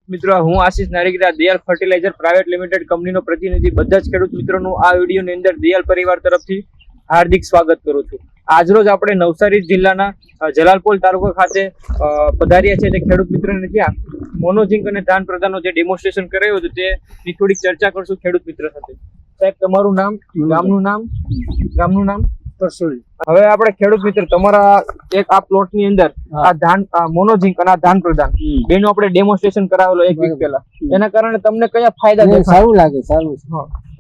મિત્રો હું આશીષ નારીગરા દિયાલ fertiliser private limited કંપનીનો પ્રતિનિધિ બધા જ ખેડૂત મિત્રોનું આ વિડીયોની અંદર દિયાલ પરિવાર તરફથી હાર્દિક સ્વાગત કરું છું। આજરોજ આપણે નવસારી જિલ્લાના જલાલપોર તાલુકા ખાતે પધાર્યા છે તે ખેડૂત મિત્રોને ત્યાં મોનોઝિંક અને ધાન પ્રદાનનું જે ડેમોન્સ્ટ્રેશન કરાયું હતું તેની થોડીક ચર્ચા કરશું ખેડૂત મિત્ર સાથે। સાહેબ, તમારું નામ, ગામનું નામ પરસોલી। હવે આપણે ખેડૂત મિત્ર તમારા એક આ પ્લોટ ની અંદર આ ધાન મોનોઝિંક અને આ ધાન પ્રદાન બેનું આપણે ડેમોન્સ્ટ્રેશન કરાવેલો એક વીક પહેલા, એના કારણે તમને કયા ફાયદા દેખાય? સારું લાગે, સારું।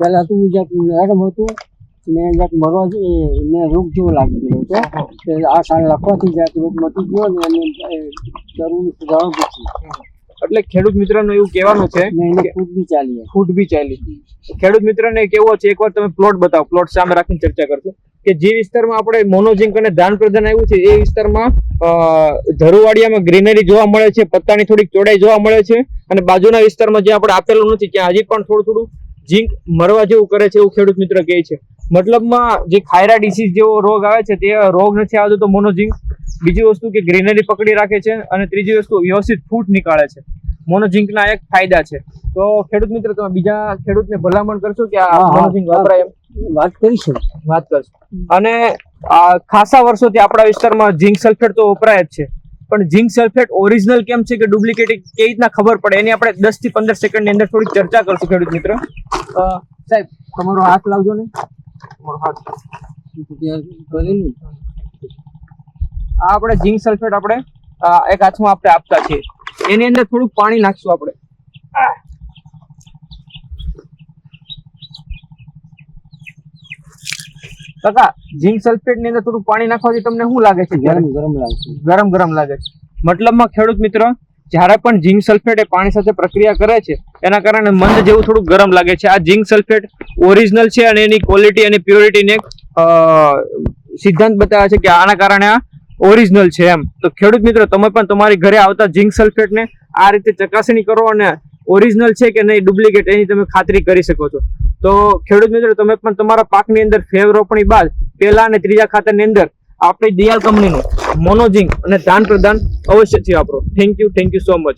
પેલા હતું એડમ હતું ને એક મરો ને રોગ જેવો લાગી ગયો હતો, આ સાલ લખવાથી જાય રોગ મટી ગયો ને એને જરૂર સુધારો પૂછ્યું। એટલે ખેડૂત મિત્રનું એવું કહેવાનું છે કે ફૂટ બી ચાલી। ખેડૂત મિત્રને કેવો છે, એકવાર તમે પ્લોટ બતાવો, પ્લોટ સામે રાખીને ચર્ચા કરશું કે જે વિસ્તારમાં આપણે મોનોઝિંક અને ધાન પ્રદાન આવ્યું છે એ વિસ્તારમાં ધરુવાડિયામાં ગ્રીનરી જોવા મળે છે, પત્તાની થોડીક ચોડાઈ જોવા મળે છે, અને બાજુના વિસ્તારમાં જે આપણે આપેલું નથી ત્યાં હજી પણ થોડું ઝીંક મરવા જેવું કરે છે એવું ખેડૂત મિત્ર કહે છે। મતલબમાં જે ખાયરા ડિસીઝ જેવો રોગ આવે છે તે રોગ નથી આવતો તો મોનોઝિંક। બીજી વસ્તુ કે ગ્રીનરી પકડી રાખે છે, અને ત્રીજી વસ્તુ વ્યવસ્થિત ફૂટ નીકાળે છે। મોનોઝિંકના એક ફાયદા છે। તો ખેડૂત મિત્ર, તમે બીજા ખેડૂતને ભલામણ કરશો કે આ મોનોઝિંક વપરાય? એમ વાત કરીશું, વાત કરશું। અને ખાસા વર્ષોથી આપણા વિસ્તારમાં ઝિંક સલ્ફેટ તો વપરાય જ છે, પણ ઝિંક સલ્ફેટ ઓરિજિનલ કેમ છે કે ડુપ્લિકેટ કેવી રીતના ખબર પડે એની આપણે 10 થી 15 સેકન્ડની અંદર થોડીક ચર્ચા કરશું ખેડૂત મિત્ર। સાહેબ, તમારો હાથ લાવજો ને, તમારો હાથ કરેલું। આ આપણે ઝિંક સલ્ફેટ આપણે એક હાથમાં આપણે આપતા છીએ, એની અંદર થોડુંક પાણી નાખશું આપણે। કાકા, ઝિંક સલ્ફેટ ની અંદર થોડું પાણી નાખવાથી તમને શું લાગે છે? ગરમ લાગે છે। મતલબમાં ખેડૂત મિત્ર, જ્યારે પણ ઝિંક સલ્ફેટ એ પાણી સાથે પ્રક્રિયા કરે છે એના કારણે મંદ જેવું થોડું ગરમ લાગે છે। આ ઝિંક સલ્ફેટ ઓરિજિનલ છે અને એની ક્વોલિટી અને પ્યોરિટીને સિદ્ધાંત બતાવે છે કે આના કારણે આ ઓરિજિનલ છે એમ। તો ખેડૂત મિત્રો, તમે પણ તમારી ઘરે આવતા ઝિંક સલ્ફેટ ને આ રીતે ચકાસણી કરો અને ઓરિજિનલ છે કે નહીં ડુપ્લિકેટ એની તમે ખાતરી કરી શકો છો। તો ખેડૂત મિત્રો, તમે પણ તમારા પાકની અંદર ફેર રોપણી બાદ પહેલા અને ત્રીજા ખાતરની અંદર આપણી દિયાલ કંપનીનું મોનોઝિંક અને ધાન પ્રદાન અવશ્યથી વાપરો। Thank you so much.